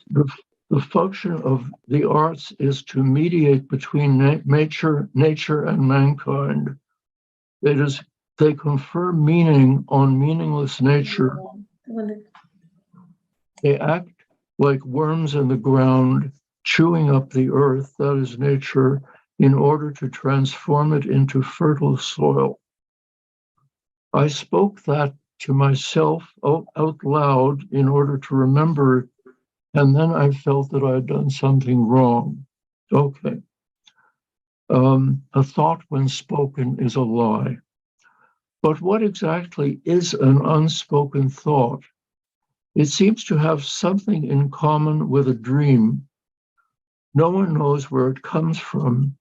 the, the function of the arts is to mediate between nature and mankind. It is, they confer meaning on meaningless nature. They act like worms in the ground, chewing up the earth, that is nature, in order to transform it into fertile soil. I spoke that to myself out loud in order to remember it, and then I felt that I had done something wrong. Okay. A thought when spoken is a lie. But what exactly is an unspoken thought? It seems to have something in common with a dream. No one knows where it comes from,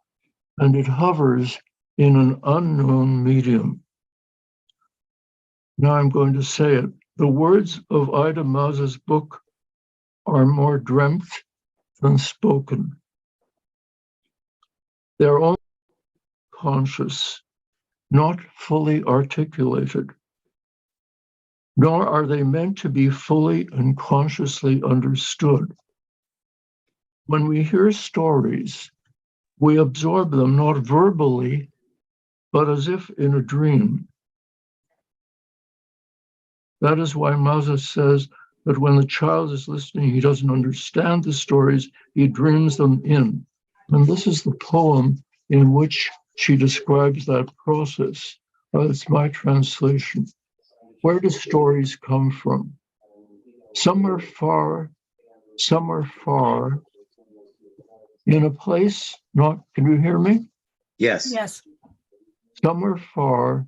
and it hovers in an unknown medium. Now I'm going to say it. The words of Ida Maus's book are more dreamt than spoken. They're only conscious, not fully articulated, nor are they meant to be fully and consciously understood. When we hear stories, we absorb them not verbally, but as if in a dream. That is why Moses says that when the child is listening, he doesn't understand the stories, he dreams them in. And this is the poem in which she describes that process. It's my translation. Where do stories come from? Somewhere far, in a place not, can you hear me? Yes. Yes. Somewhere far,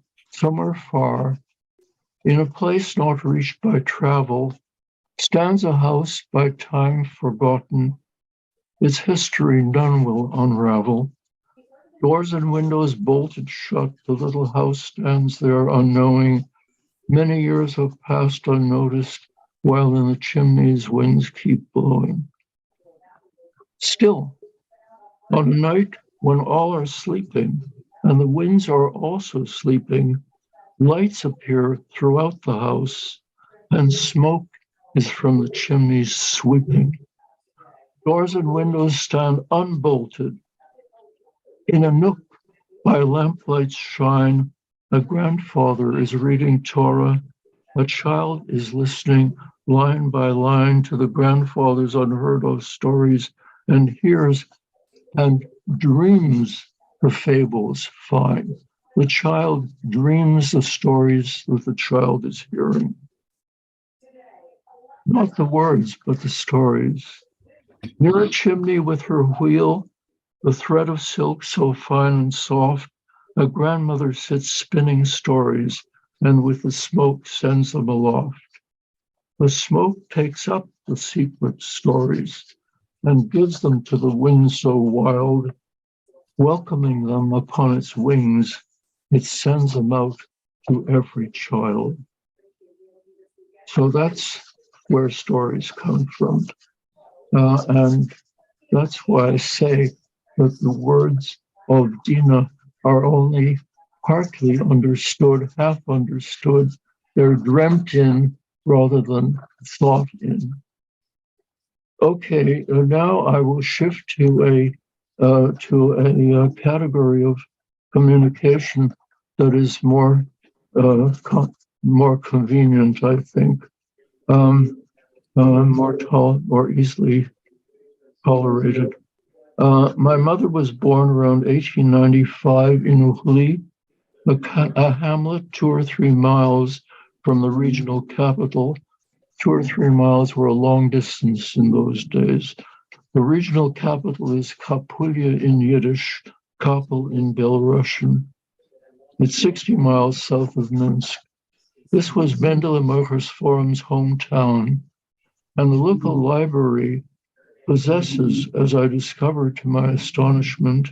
in a place not reached by travel, stands a house by time forgotten. Its history none will unravel. Doors and windows bolted shut, the little house stands there unknowing. Many years have passed unnoticed, while in the chimneys winds keep blowing. Still, on a night when all are sleeping, and the winds are also sleeping, lights appear throughout the house, and smoke is from the chimneys sweeping. Doors and windows stand unbolted. In a nook by lamplights shine, a grandfather is reading Torah. A child is listening line by line to the grandfather's unheard of stories and hears and dreams the fables fine. The child dreams the stories that the child is hearing. Not the words, but the stories. Near a chimney with her wheel, the thread of silk so fine and soft, a grandmother sits spinning stories, and with the smoke sends them aloft. The smoke takes up the secret stories and gives them to the wind so wild, welcoming them upon its wings, it sends them out to every child. So that's where stories come from. And that's why I say that the words of Dina are only partly understood, half understood. They're dreamt in rather than thought in. Okay, now I will shift to a category of communication that is more convenient, I think, more easily tolerated. My mother was born around 1895 in Uhli, a hamlet 2 or 3 miles from the regional capital. 2 or 3 miles were a long distance in those days. The regional capital is Kapulya in Yiddish, Kapel in Belarusian. It's 60 miles south of Minsk. This was Mendele Mocher's Forum's hometown, and the local library possesses, as I discovered to my astonishment,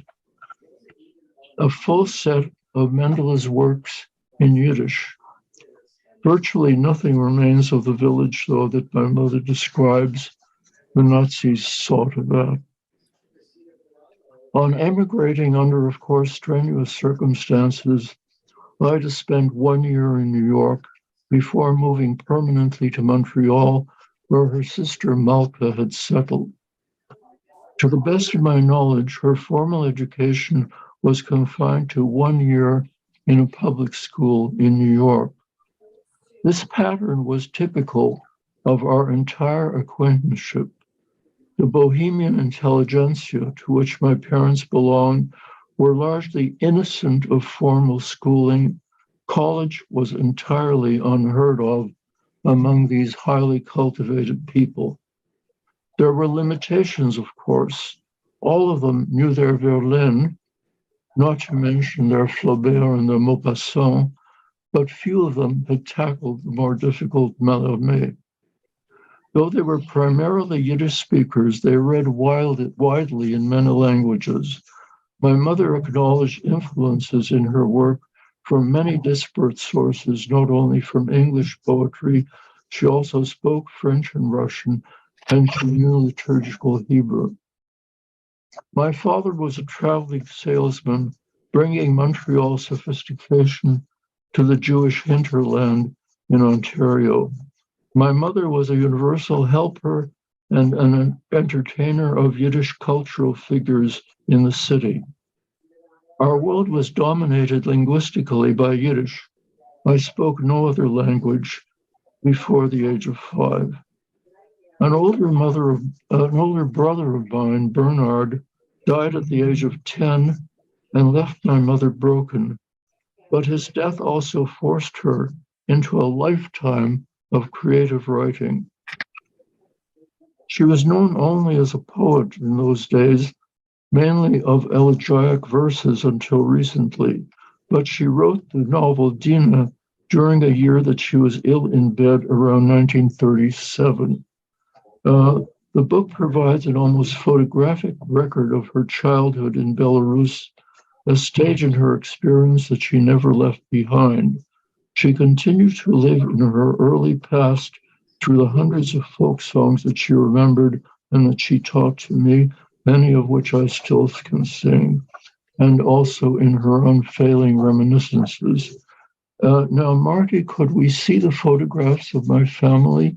a full set of Mendele's works in Yiddish. Virtually nothing remains of the village, though, that my mother describes the Nazis sought about. On emigrating under, of course, strenuous circumstances, I had to spend 1 year in New York before moving permanently to Montreal, where her sister Malka had settled. To the best of my knowledge, her formal education was confined to 1 year in a public school in New York. This pattern was typical of our entire acquaintanceship. The Bohemian intelligentsia to which my parents belonged were largely innocent of formal schooling. College was entirely unheard of among these highly cultivated people. There were limitations, of course. All of them knew their Verlaine, not to mention their Flaubert and their Maupassant, but few of them had tackled the more difficult Mallarmé. Though they were primarily Yiddish speakers, they read widely in many languages. My mother acknowledged influences in her work from many disparate sources, not only from English poetry, she also spoke French and Russian, and she knew liturgical Hebrew. My father was a traveling salesman, bringing Montreal sophistication to the Jewish hinterland in Ontario. My mother was a universal helper and an entertainer of Yiddish cultural figures in the city. Our world was dominated linguistically by Yiddish. I spoke no other language before the age of 5. An older brother of mine, Bernard, died at the age of 10 and left my mother broken. But his death also forced her into a lifetime of creative writing. She was known only as a poet in those days, mainly of elegiac verses until recently, but she wrote the novel Dina during a year that she was ill in bed around 1937. The book provides an almost photographic record of her childhood in Belarus, a stage in her experience that she never left behind. She continued to live in her early past through the hundreds of folk songs that she remembered and that she taught to me, many of which I still can sing, and also in her unfailing reminiscences. Now, Marty, could we see the photographs of my family?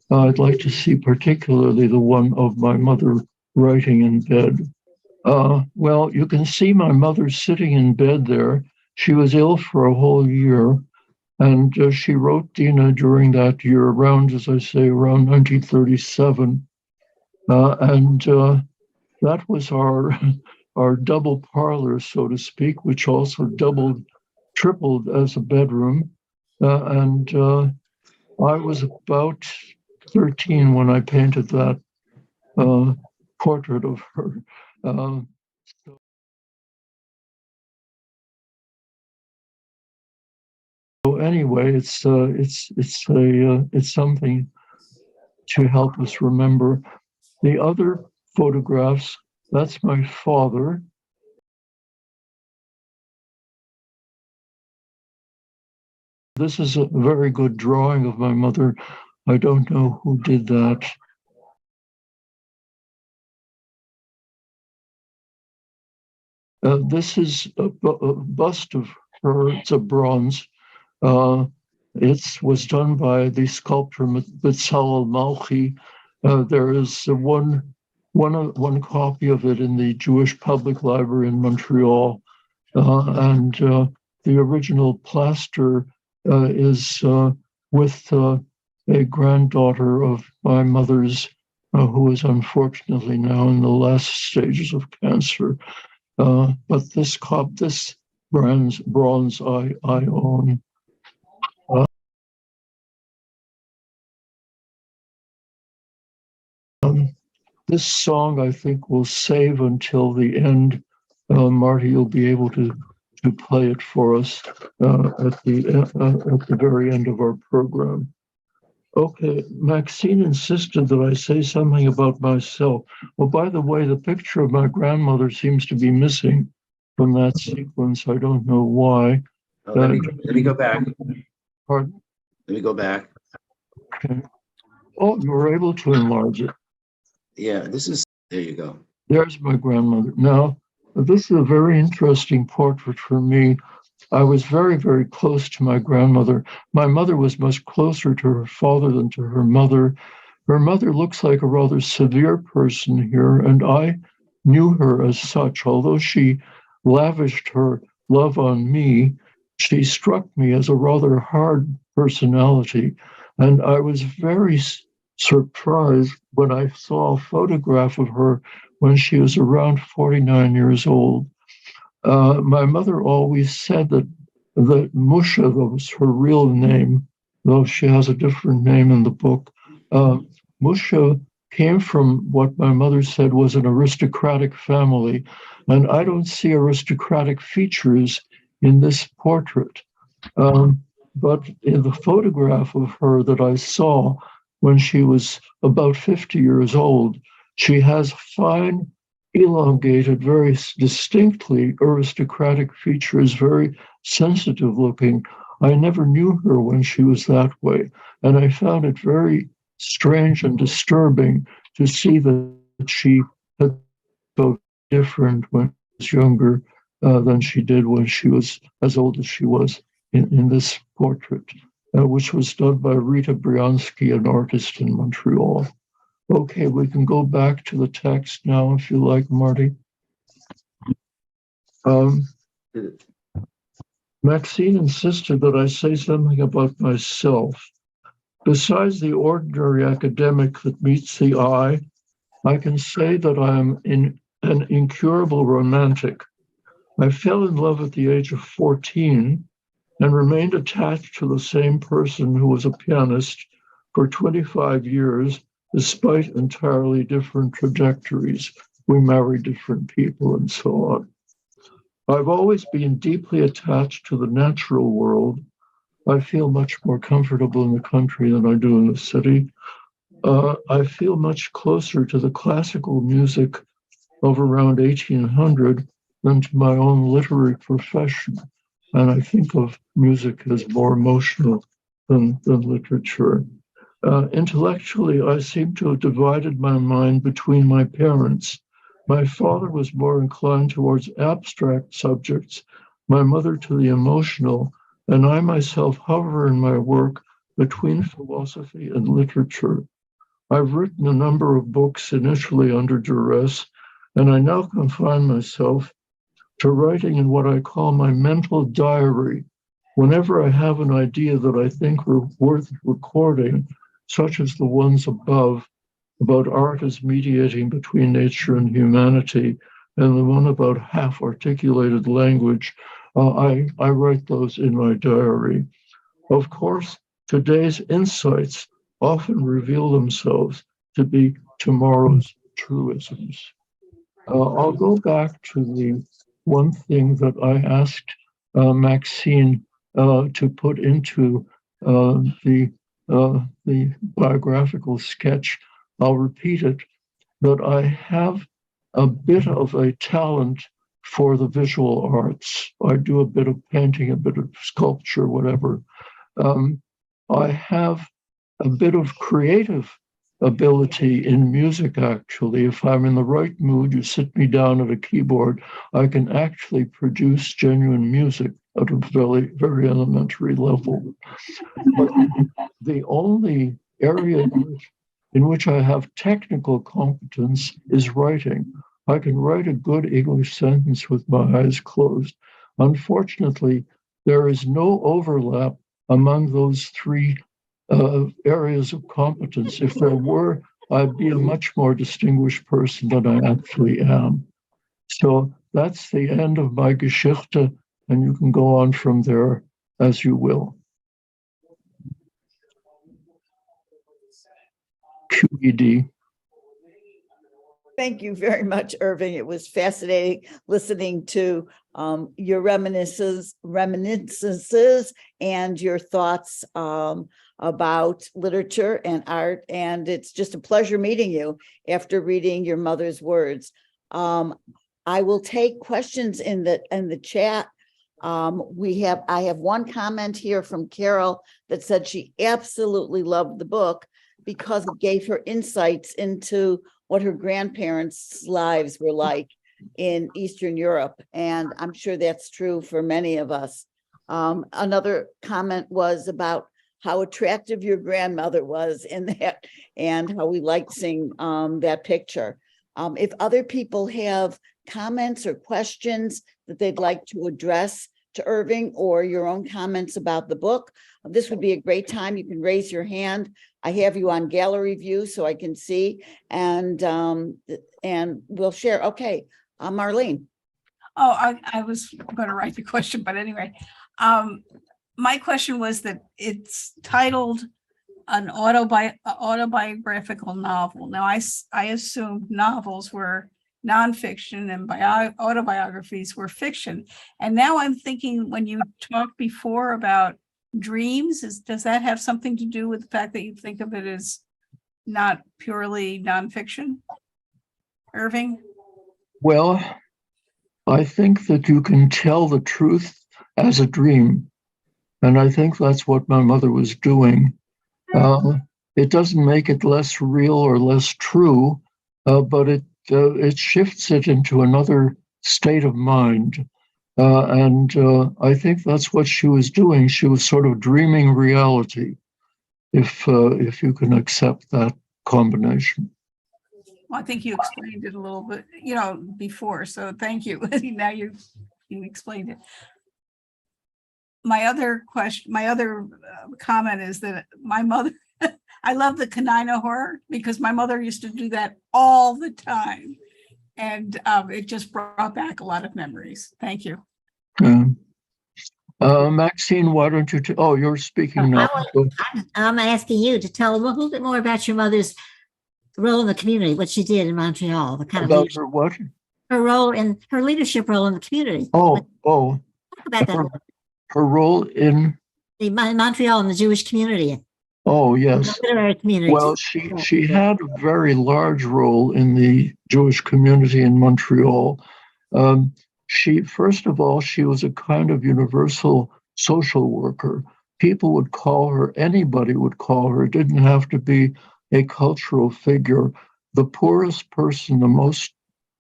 I'd like to see particularly the one of my mother writing in bed. Well, you can see my mother sitting in bed there. She was ill for a whole year, and she wrote Dina during that year, around, as I say, around 1937. And that was our double parlor, so to speak, which also tripled as a bedroom. And I was about 13 when I painted that portrait of her. So anyway, it's something to help us remember. The other photographs, that's my father. This is a very good drawing of my mother. I don't know who did that. This is a bust of her. It's a bronze. It was done by the sculptor Bezalel Malchi. There is one copy of it in the Jewish Public Library in Montreal, and the original plaster is with a granddaughter of my mother's, who is unfortunately now in the last stages of cancer. But this bronze I own. This song, I think, will save until the end. Marty, you'll be able to play it for us at the very end of our program. Okay, Maxine insisted that I say something about myself. Well, by the way, the picture of my grandmother seems to be missing from that sequence. I don't know why. Let me go back. Pardon? Let me go back. Okay. Oh, you were able to enlarge it. Yeah, there you go. There's my grandmother. Now, this is a very interesting portrait for me. I was very, very close to my grandmother. My mother was much closer to her father than to her mother. Her mother looks like a rather severe person here, and I knew her as such. Although she lavished her love on me, she struck me as a rather hard personality. And I was very surprised when I saw a photograph of her when she was around 49 years old. My mother always said that Musha, that was her real name, though she has a different name in the book. Musha came from what my mother said was an aristocratic family, and I don't see aristocratic features in this portrait. But in the photograph of her that I saw when she was about 50 years old, she has fine, elongated, very distinctly aristocratic features, very sensitive looking. I never knew her when she was that way, and I found it very strange and disturbing to see that she had so different when she was younger than she did when she was as old as she was in this portrait, which was done by Rita Briansky, an artist in Montreal. Okay, we can go back to the text now if you like, Marty. Maxine insisted that I say something about myself. Besides the ordinary academic that meets the eye, I can say that I am an incurable romantic. I fell in love at the age of 14 and remained attached to the same person who was a pianist for 25 years, despite entirely different trajectories. We married different people and so on. I've always been deeply attached to the natural world. I feel much more comfortable in the country than I do in the city. I feel much closer to the classical music of around 1800 than to my own literary profession. And I think of music as more emotional than literature. Intellectually, I seem to have divided my mind between my parents. My father was more inclined towards abstract subjects, my mother to the emotional, and I myself hover in my work between philosophy and literature. I've written a number of books initially under duress, and I now confine myself to writing in what I call my mental diary. Whenever I have an idea that I think are worth recording, such as the ones above, about art as mediating between nature and humanity, and the one about half-articulated language, I write those in my diary. Of course, today's insights often reveal themselves to be tomorrow's truisms. I'll go back to the one thing that I asked Maxine to put into the biographical sketch. I'll repeat it, that I have a bit of a talent for the visual arts. I do a bit of painting, a bit of sculpture, whatever. I have a bit of creative ability in music, actually. If I'm in the right mood, you sit me down at a keyboard, I can actually produce genuine music at a very, very elementary level. But the only area in which I have technical competence is writing. I can write a good English sentence with my eyes closed. Unfortunately, there is no overlap among those three areas of competence. If there were, I'd be a much more distinguished person than I actually am. So that's the end of my Geschichte, and you can go on from there as you will. QED. Thank you very much, Irving. It was fascinating listening to your reminiscences and your thoughts about literature and art. And it's just a pleasure meeting you after reading your mother's words. I will take questions in the chat. I have one comment here from Carol that said she absolutely loved the book because it gave her insights into what her grandparents' lives were like in Eastern Europe. And I'm sure that's true for many of us. Another comment was about how attractive your grandmother was in that, and how we liked seeing that picture. If other people have comments or questions that they'd like to address to Irving, or your own comments about the book, this would be a great time. You can raise your hand. I have you on gallery view so I can see, and we'll share. Okay, Marlene. Oh, I was going to write the question, but anyway, my question was that it's titled an autobiographical novel. Now, I assumed novels were nonfiction and autobiographies were fiction. And now I'm thinking, when you talked before about dreams, does that have something to do with the fact that you think of it as not purely nonfiction? Irving? Well, I think that you can tell the truth as a dream. And I think that's what my mother was doing. It doesn't make it less real or less true, but it shifts it into another state of mind. And I think that's what she was doing. She was sort of dreaming reality, if you can accept that combination. Well, I think you explained it a little bit, before. So thank you. Now you explained it. My other comment is that my mother, I love the canina horror because my mother used to do that all the time. And it just brought back a lot of memories. Thank you. Maxine, why don't you, you're speaking now. I'm asking you to tell a little bit more about your mother's role in the community, what she did in Montreal, the kind of about her what? Her role in her leadership role in the community. Talk about that. Her role in Montreal and the Jewish community. Oh, yes. The literary community. Well, she had a very large role in the Jewish community in Montreal. First of all, she was a kind of universal social worker. People would call her, anybody would call her. It didn't have to be a cultural figure. The poorest person, the most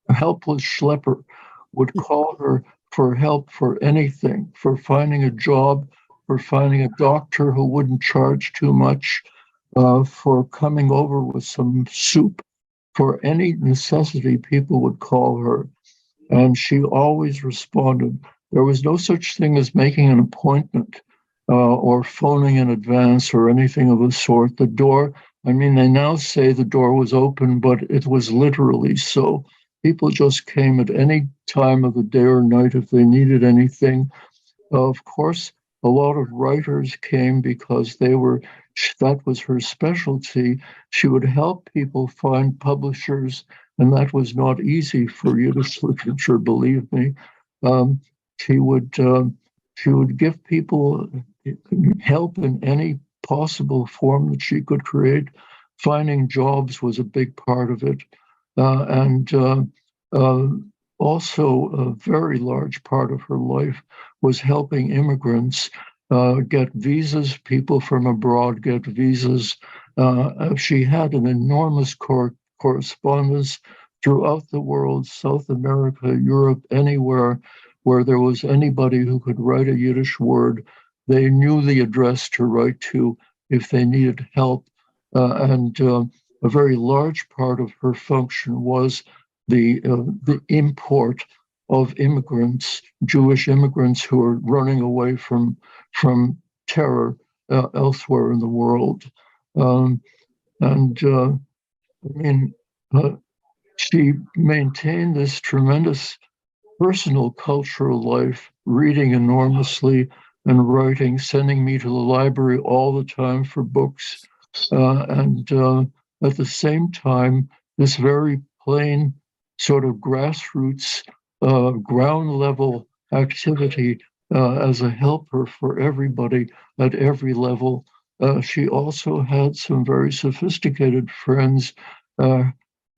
helpless schlepper, would call her for help for anything, for finding a job, for finding a doctor who wouldn't charge too much, for coming over with some soup. For any necessity, people would call her. And she always responded. There was no such thing as making an appointment or phoning in advance or anything of the sort. The door, they now say the door was open, but it was literally so. People just came at any time of the day or night if they needed anything. Of course, a lot of writers came because that was her specialty. She would help people find publishers, and that was not easy for Yiddish literature, believe me. She would give people help in any possible form that she could create. Finding jobs was a big part of it. And also a very large part of her life was helping immigrants get visas. People from abroad get visas. She had an enormous correspondence throughout the world, South America, Europe, anywhere where there was anybody who could write a Yiddish word. They knew the address to write to if they needed help. And a very large part of her function was the import of immigrants, Jewish immigrants who are running away from terror elsewhere in the world. She maintained this tremendous personal cultural life, reading enormously and writing, sending me to the library all the time for books. And at the same time, this very plain sort of grassroots, ground level activity as a helper for everybody at every level. She also had some very sophisticated friends.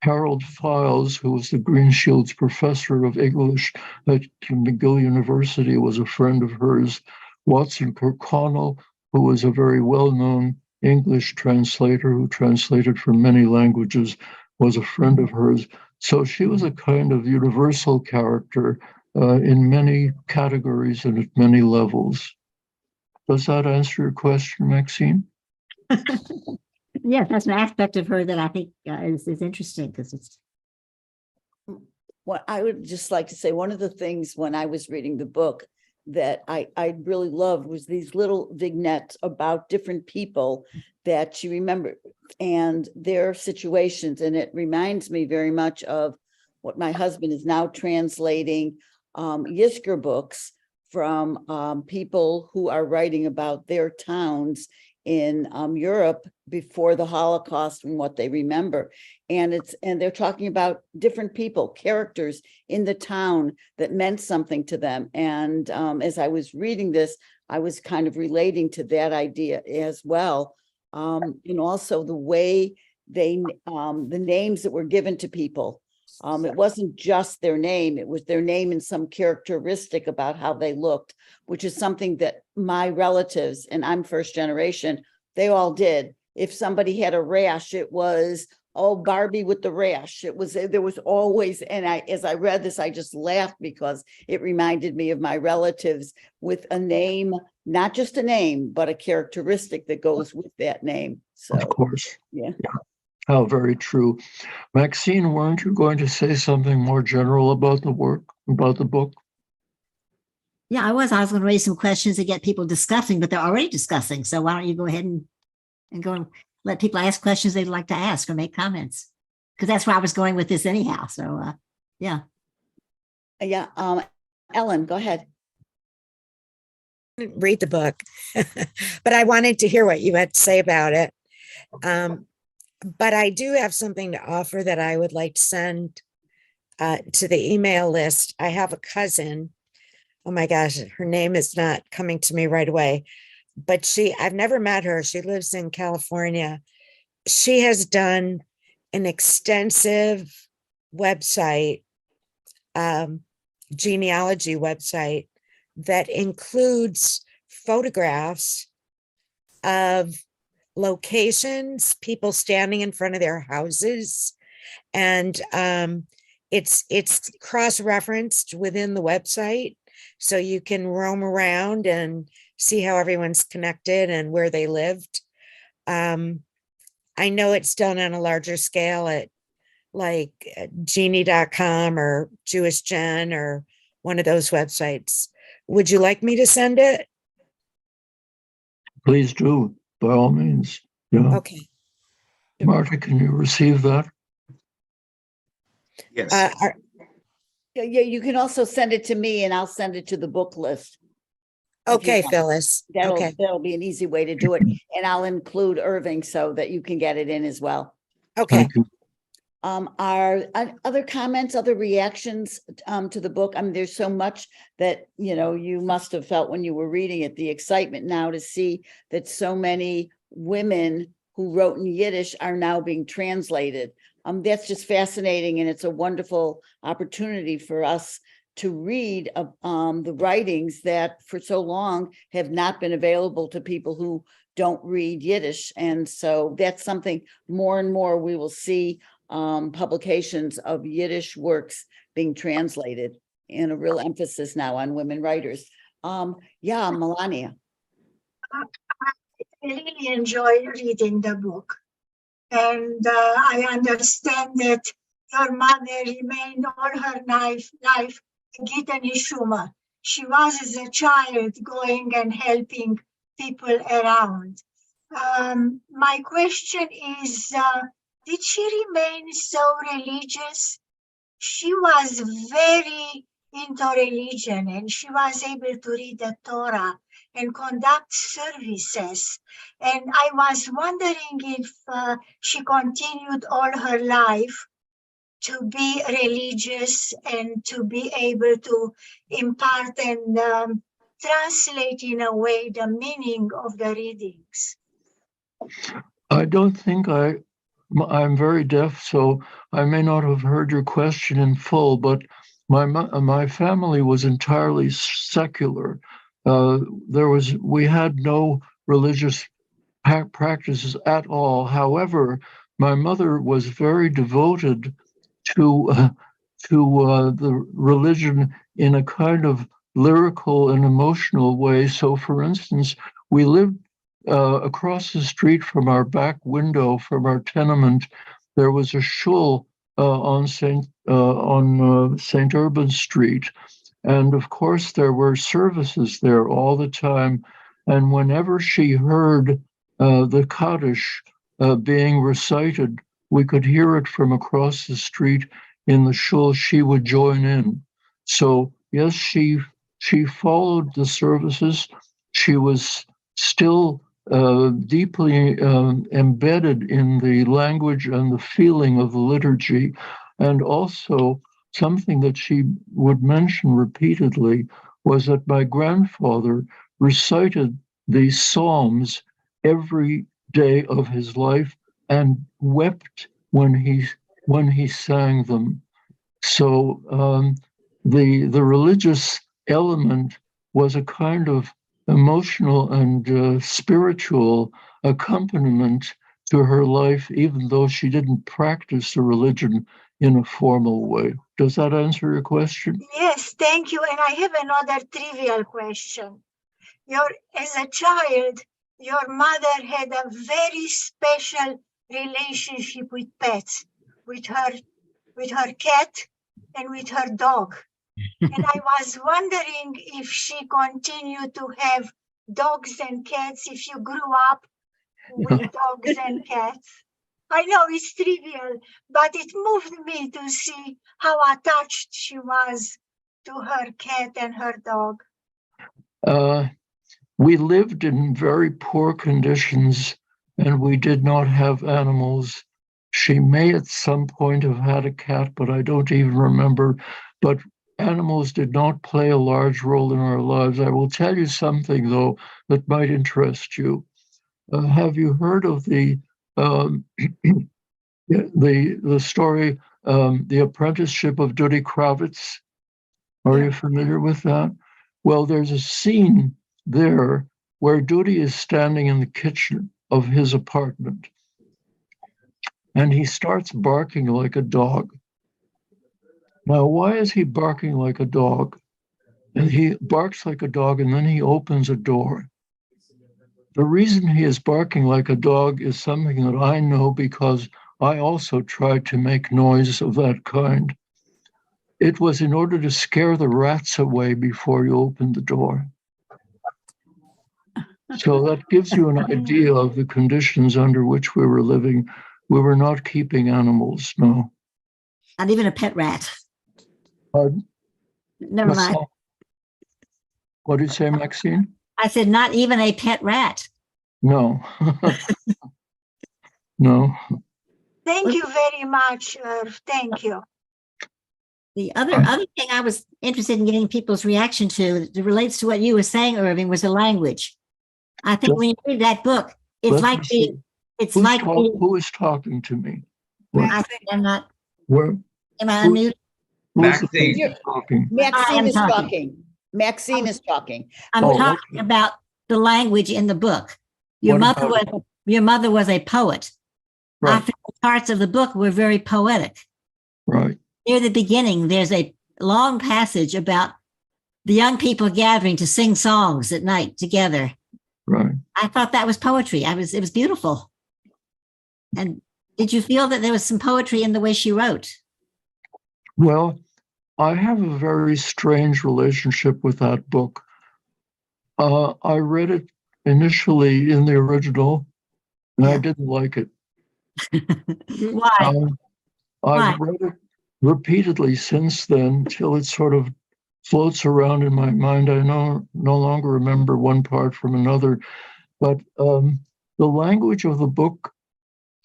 Harold Files, who was the Greenshields professor of English at McGill University, was a friend of hers. Watson Kirkconnell, who was a very well-known English translator who translated from many languages, was a friend of hers. So she was a kind of universal character in many categories and at many levels. Does that answer your question, Maxine? Yes, that's an aspect of her that I think is interesting because it's What I would just like to say, one of the things when I was reading the book that I really loved was these little vignettes about different people that she remembered and their situations. And it reminds me very much of what my husband is now translating Yisker books from people who are writing about their towns in Europe before the Holocaust and what they remember. And they're talking about different people, characters in the town that meant something to them. And as I was reading this, I was kind of relating to that idea as well. And also the way the names that were given to people. It wasn't just their name, it was their name and some characteristic about how they looked, which is something that my relatives, and I'm first generation, they all did. If somebody had a rash, it was, oh, Barbie with the rash. There was always, and as I read this, I just laughed because it reminded me of my relatives with a name, not just a name, but a characteristic that goes with that name. So, of course. yeah. How very true. Maxine, weren't you going to say something more general about the work, about the book? yeah, I was going to raise some questions to get people discussing, but they're already discussing. So why don't you go ahead and go and let people ask questions they'd like to ask or make comments? Because that's where I was going with this anyhow. So yeah. Yeah. Ellen, go ahead. Didn't read the book, but I wanted to hear what you had to say about it. But I do have something to offer that I would like to send to the email list. I have a cousin. Oh my gosh, her name is not coming to me right away, but I've never met her. She lives in California. She has done an extensive website, genealogy website that includes photographs of locations, people standing in front of their houses, and it's cross-referenced within the website, so you can roam around and see how everyone's connected and where they lived. I know it's done on a larger scale at like genie.com or Jewish Gen or one of those websites. Would you like me to send it? Please do, by all means. Yeah. Okay. Marta, can you receive that? Yes. Yeah, you can also send it to me and I'll send it to the book list. Okay, Phyllis. Okay. That'll be an easy way to do it. And I'll include Irving so that you can get it in as well. Okay. Thank you. Are other comments, other reactions to the book? I mean, there's so much that, you must have felt when you were reading it, the excitement now to see that so many women who wrote in Yiddish are now being translated. That's just fascinating. And it's a wonderful opportunity for us to read the writings that for so long have not been available to people who don't read Yiddish. And so that's something more and more we will see publications of Yiddish works being translated, and a real emphasis now on women writers. Yeah, Melania. I really enjoy reading the book. And I understand that your mother remained all her life a Gita Nishuma. She was as a child going and helping people around. My question is, did she remain so religious? She was very into religion and she was able to read the Torah and conduct services. And I was wondering if she continued all her life to be religious and to be able to impart and translate in a way the meaning of the readings. I don't think I'm very deaf, so I may not have heard your question in full, but my family was entirely secular. We had no religious practices at all. However, my mother was very devoted to the religion in a kind of lyrical and emotional way. So, for instance, we lived across the street from our back window, from our tenement. There was a shul on Saint Urban Street, and of course there were services there all the time. And whenever she heard the Kaddish being recited, we could hear it from across the street in the shul. She would join in. So yes, she followed the services. She was still deeply embedded in the language and the feeling of the liturgy. And also, something that she would mention repeatedly was that my grandfather recited these psalms every day of his life and wept when he sang them. So the religious element was a kind of emotional and spiritual accompaniment to her life, even though she didn't practice the religion in a formal way. Does that answer your question? Yes, thank you. And I have another trivial question. As a child, your mother had a very special relationship with pets, with her cat and with her dog. And I was wondering if she continued to have dogs and cats, if you grew up with dogs and cats. I know it's trivial, but it moved me to see how attached she was to her cat and her dog. We lived in very poor conditions and we did not have animals. She may at some point have had a cat, but I don't even remember. But animals did not play a large role in our lives. I will tell you something, though, that might interest you. Have you heard of the story, The Apprenticeship of Duddy Kravitz? Are you familiar with that? Well, there's a scene there where Duddy is standing in the kitchen of his apartment and he starts barking like a dog. Now, why is he barking like a dog? And he barks like a dog and then he opens a door. The reason he is barking like a dog is something that I know because I also tried to make noise of that kind. It was in order to scare the rats away before you opened the door. So that gives you an idea of the conditions under which we were living. We were not keeping animals, no. Not even a pet rat. Pardon? Never mind. What did you say, Maxine? I said, not even a pet rat. No. No. Thank you very much, Irv. Thank you. The other thing I was interested in getting people's reaction to that relates to what you were saying, Irving, was the language. I think when you read that book, it's like who is talking to me? I think I'm not. Where? Am I unmuted? Maxine. Talking? Maxine is talking. talking. Maxine is talking. I'm talking about the language in the book. Your mother was a poet. Right. I think the parts of the book were very poetic. Right. Near the beginning, there's a long passage about the young people gathering to sing songs at night together. Right. I thought that was poetry. It was beautiful. And did you feel that there was some poetry in the way she wrote? Well, I have a very strange relationship with that book. I read it initially in the original, and I didn't like it. Why? I've read it repeatedly since then till it sort of floats around in my mind. I no longer remember one part from another, but the language of the book,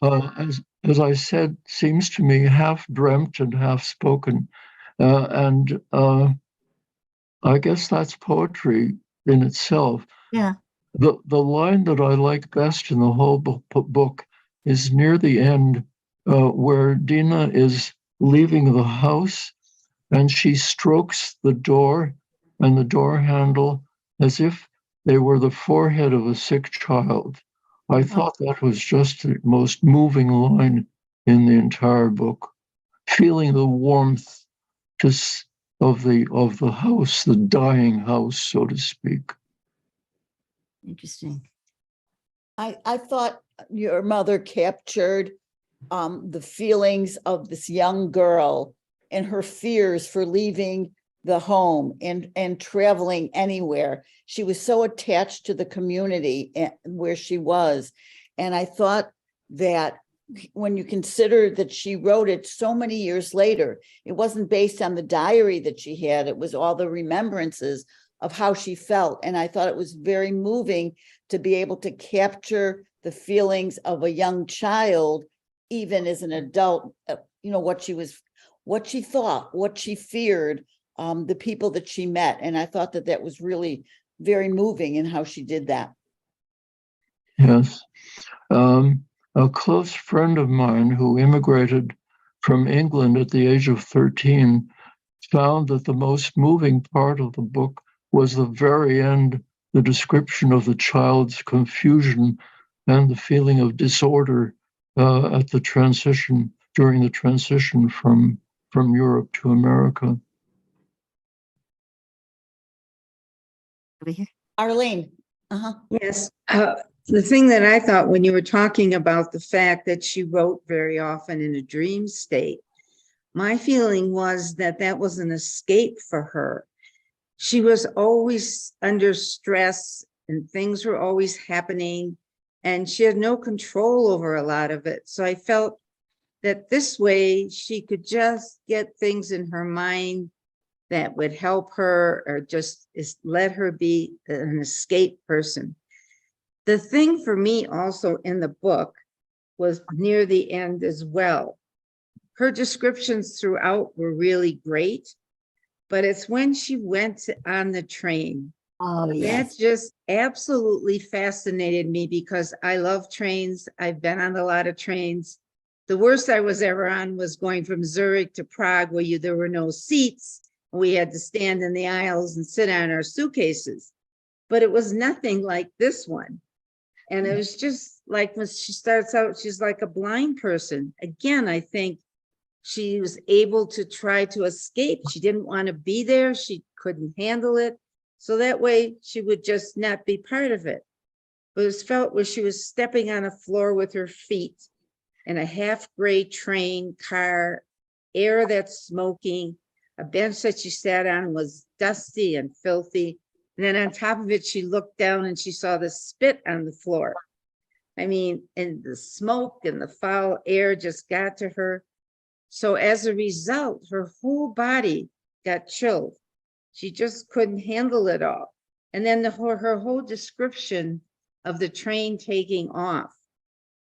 as I said, seems to me half dreamt and half spoken, and I guess that's poetry in itself. Yeah. The line that I like best in the whole book is near the end, where Dina is leaving the house and she strokes the door and the door handle as if they were the forehead of a sick child. I thought that was just the most moving line in the entire book. Feeling the warmth of the house, the dying house, so to speak. Interesting. I thought your mother captured the feelings of this young girl and her fears for leaving the home and traveling anywhere. She was so attached to the community where she was. And I thought that when you consider that she wrote it so many years later, it wasn't based on the diary that she had. It was all the remembrances of how she felt. And I thought it was very moving to be able to capture the feelings of a young child, even as an adult, what she thought, what she feared, the people that she met. And I thought that was really very moving in how she did that. Yes. A close friend of mine who immigrated from England at the age of 13 found that the most moving part of the book was the very end, the description of the child's confusion and the feeling of disorder at the transition, during the transition from Europe to America. Over here. Arlene. Yes, the thing that I thought when you were talking about the fact that she wrote very often in a dream state, my feeling was that that was an escape for her. She was always under stress and things were always happening and she had no control over a lot of it. So I felt that this way she could just get things in her mind that would help her or just let her be an escape person. The thing for me also in the book was near the end as well. Her descriptions throughout were really great, but it's when she went on the train. Oh, yes. That just absolutely fascinated me because I love trains. I've been on a lot of trains. The worst I was ever on was going from Zurich to Prague, where there were no seats. We had to stand in the aisles and sit on our suitcases, but it was nothing like this one. And it was just like when she starts out, she's like a blind person. Again, I think she was able to try to escape. She didn't want to be there. She couldn't handle it. So that way she would just not be part of it. But it was felt where she was stepping on a floor with her feet in a half gray train car, air that's smoking. A bench that she sat on was dusty and filthy. And then on top of it, she looked down and she saw the spit on the floor. I mean, and the smoke and the foul air just got to her. So as a result, her whole body got chilled. She just couldn't handle it all. And then her whole description of the train taking off,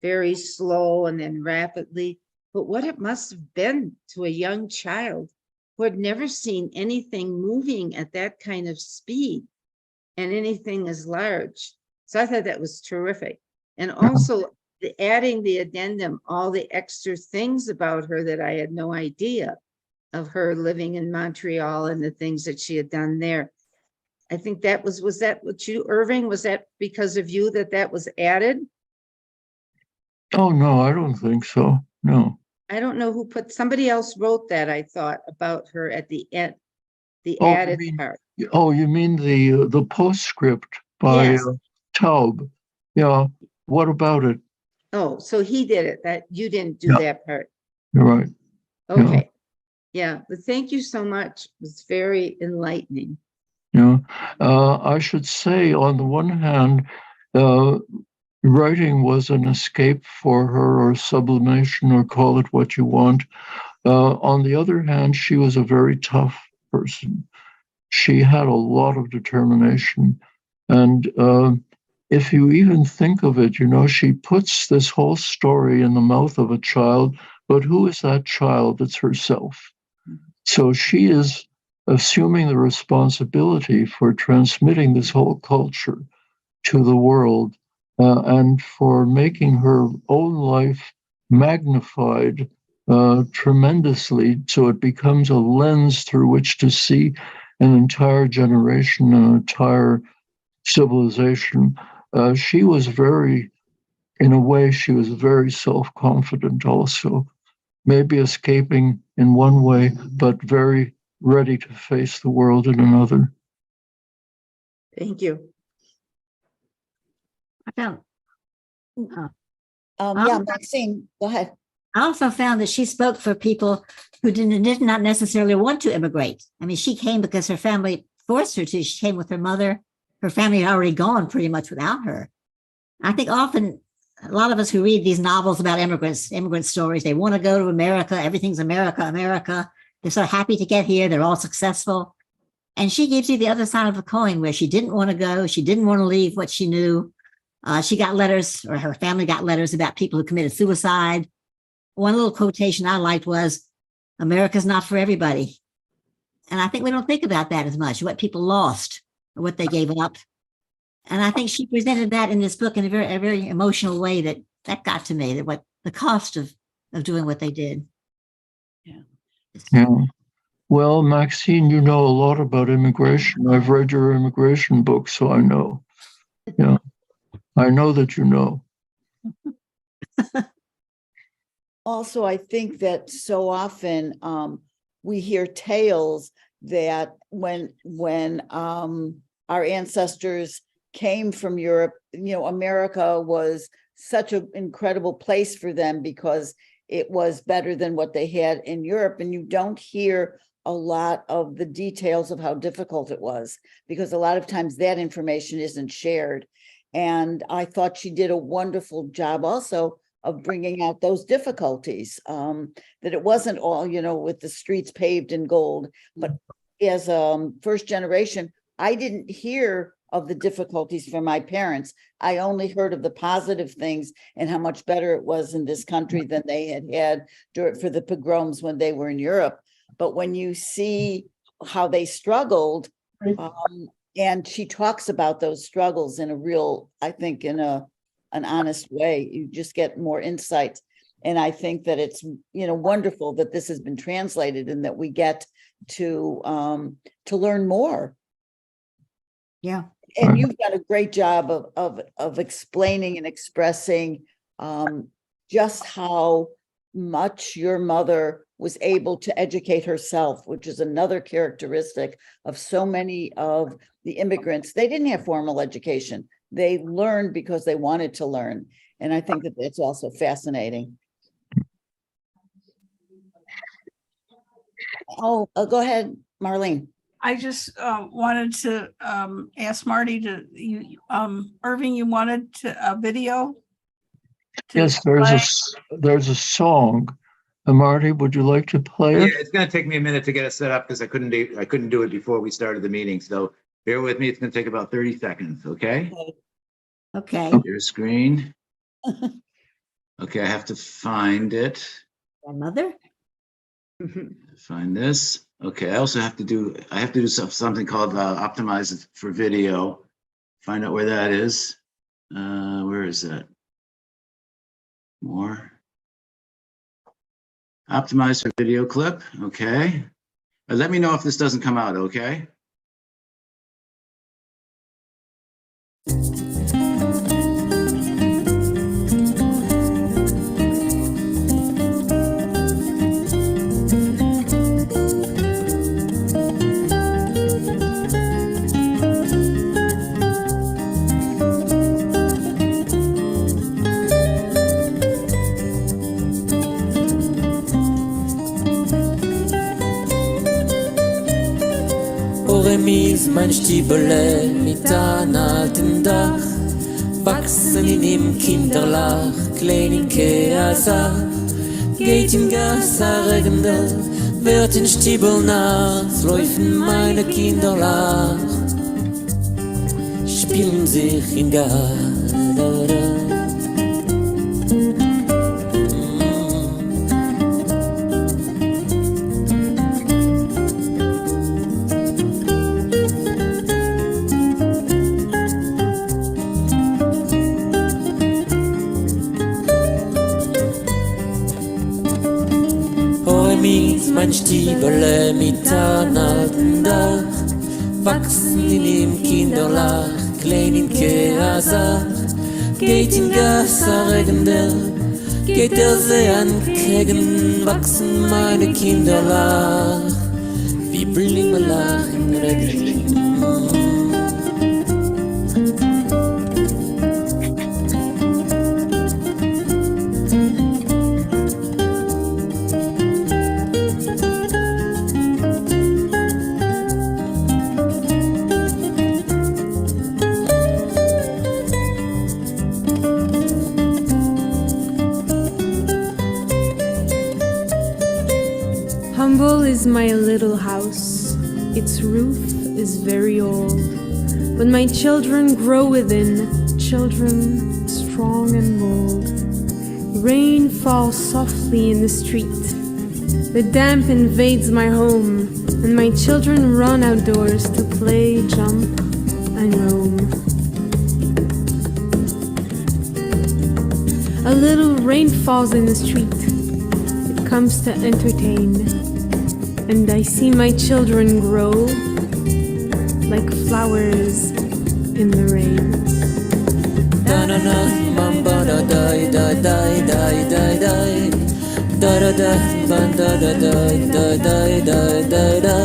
very slow and then rapidly. But what it must have been to a young child who had never seen anything moving at that kind of speed and anything as large. So I thought that was terrific. And also adding the addendum, all the extra things about her that I had no idea of, her living in Montreal and the things that she had done there. I think that was that what you, Irving, was that because of you that was added? Oh, no, I don't think so. No. I don't know who somebody else wrote that, I thought, about her at the end, the Oh, added part. Oh, you mean the postscript by Yes. Taub? Yeah. What about it? Oh, so he did it, that you didn't do Yeah. that part. You're right. Okay. Yeah, but thank you so much. It was very enlightening. Yeah. I should say, on the one hand, writing was an escape for her, or sublimation, or call it what you want. On the other hand, she was a very tough person. She had a lot of determination. And if you even think of it, she puts this whole story in the mouth of a child, but who is that child? It's herself. So she is assuming the responsibility for transmitting this whole culture to the world, and for making her own life magnified tremendously, so it becomes a lens through which to see an entire generation, an entire civilization. She was in a way, she was very self-confident also, maybe escaping in one way, but very ready to face the world in another. Thank you. found, Yeah, Maxine, go ahead. I also found that she spoke for people who did not necessarily want to immigrate. I mean, she came because her family forced her to. She came with her mother. Her family had already gone pretty much without her. I think often a lot of us who read these novels about immigrant stories, they want to go to America. Everything's America, America. They're so happy to get here. They're all successful. And she gives you the other side of the coin where she didn't want to go. She didn't want to leave what she knew. She got letters, or her family got letters about people who committed suicide. One little quotation I liked was, America's not for everybody. And I think we don't think about that as much, what people lost, or what they gave up. And I think she presented that in this book in a very emotional way that got to me, that what the cost of doing what they did. Yeah. Well, Maxine, you know a lot about immigration. I've read your immigration book, so I know. Yeah. I know that you know. Also, I think that so often we hear tales that when our ancestors came from Europe, America was such an incredible place for them because it was better than what they had in Europe. And you don't hear a lot of the details of how difficult it was, because a lot of times that information isn't shared. And I thought she did a wonderful job also of bringing out those difficulties, that it wasn't all, with the streets paved in gold. But as first generation, I didn't hear of the difficulties from my parents. I only heard of the positive things and how much better it was in this country than they had for the pogroms when they were in Europe. But when you see how they struggled, and she talks about those struggles in a real, I think, in an honest way, you just get more insights. And I think that it's, wonderful that this has been translated and that we get to learn more. Yeah. And you've done a great job of explaining and expressing just how much your mother was able to educate herself, which is another characteristic of so many of the immigrants. They didn't have formal education. They learned because they wanted to learn. And I think that that's also fascinating. Oh, go ahead, Marlene. I just wanted to ask Marty Irving, you wanted a video? Yes, there's a song. Marty, would you like to play Yeah, it? it's going to take me a minute to get it set up because I couldn't do it before we started the meeting. So bear with me. It's going to take about 30 seconds. Okay. Okay. Your screen. Okay, I have to find it. Grandmother? Find this. Okay, I also have to do something called optimize it for video. Find out where that is. Where is that? More. Optimize for video clip. Okay. Let me know if this doesn't come out, okay? Mein Stiebele mit an alten Dach, wachsen in ihm Kinderlach, kleininke Asa, geht im Gas a Regende, wird in Stiebel nachts, laufen meine Kinderlach, spielen sich in Gas. Mein Stiebele mit an alten Dach, wachsen in ihm Kinderlach, kleininke Asa, geht in Gas a Regender, geht See an Kegen, wachsen meine Kinderlach, wie Blingelach im Regen. is my little house. Its roof is very old. But my children grow within, children strong and bold. Rain falls softly in the street. The damp invades my home, and my children run outdoors to play, jump, and roam. A little rain falls in the street. It comes to entertain, and I see my children grow like flowers in the rain. Da da da, bum ba da da da da da da da. Da da da, ba da da da da da da da.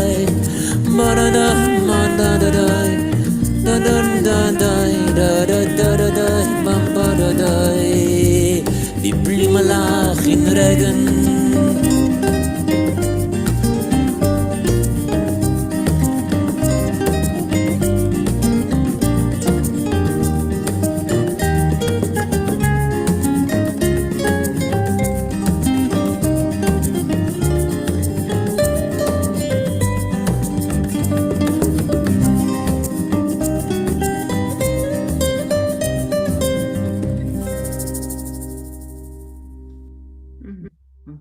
Ba da da, ma da da da. Da da da da da da da da, bum ba da da. Die bloemen laag in regen.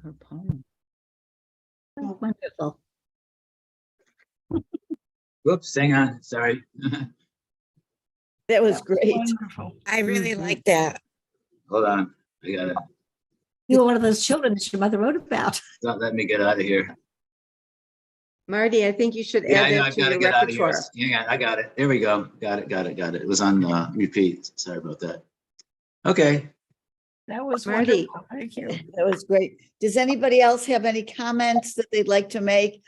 Her poem. Wonderful. Whoops, hang on, sorry. That was great. Wonderful. I really like that. Hold on, I gotta, You were one of those children that your mother wrote about. don't let me get out of here. Marty, I think you should Yeah, add I know, that I've to got to your get out of here. repertoire. Hang on, I got it. There we go. Got it. It was on repeat. Sorry about that. Okay. That was Marty. wonderful. Thank you. That was great. Does anybody else have any comments that they'd like to make?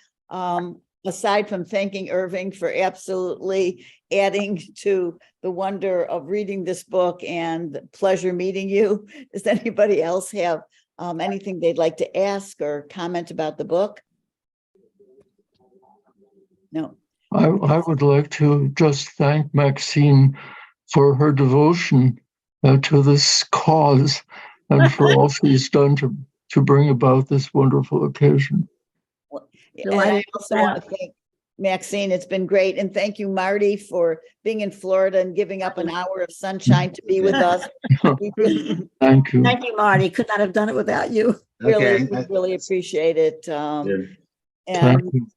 Aside from thanking Irving for absolutely adding to the wonder of reading this book and the pleasure meeting you. Does anybody else have anything they'd like to ask or comment about the book? No. I would like to just thank Maxine for her devotion to this cause and for all she's done to bring about this wonderful occasion. And I also want to thank Maxine. It's been great. And thank you, Marty, for being in Florida and giving up an hour of sunshine to be with us. We really, Thank you. Thank you, Marty. Could not have done it without you. Okay. we really appreciate it. Good. Thank And you.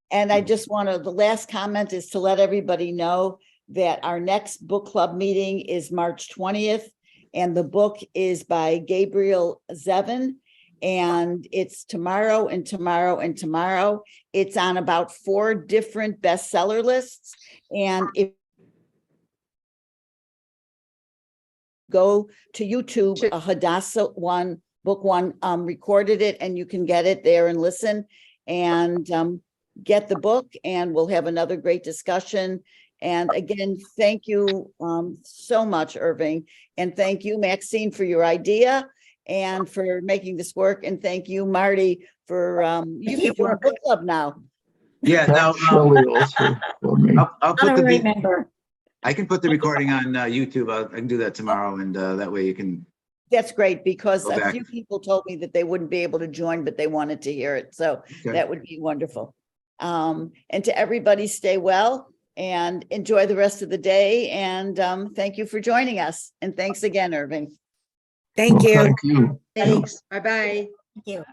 And I just want to, the last comment is to let everybody know that our next book club meeting is March 20th. And the book is by Gabriel Zevin. And it's tomorrow and tomorrow and tomorrow. It's on about 4 different bestseller lists. And if go to YouTube, Hadassah book one recorded it, and you can get it there and listen and get the book, and we'll have another great discussion. And again, thank you so much, Irving. And thank you, Maxine, for your idea and for making this work. And thank you, Marty, for you can do a book club now. Yeah, now, Thanks, Shelley, also for me. I'll put the, Remember. I can put the recording on YouTube. I can do that tomorrow, and that way you can, That's great, because Go a back. few people told me that they wouldn't be able to join, but they wanted to hear it. So Okay. that would be wonderful. And to everybody, stay well and enjoy the rest of the day. And thank you for joining us. And thanks again, Irving. Thank Well, you. Thank you. Thanks. Bye-bye. Thank you.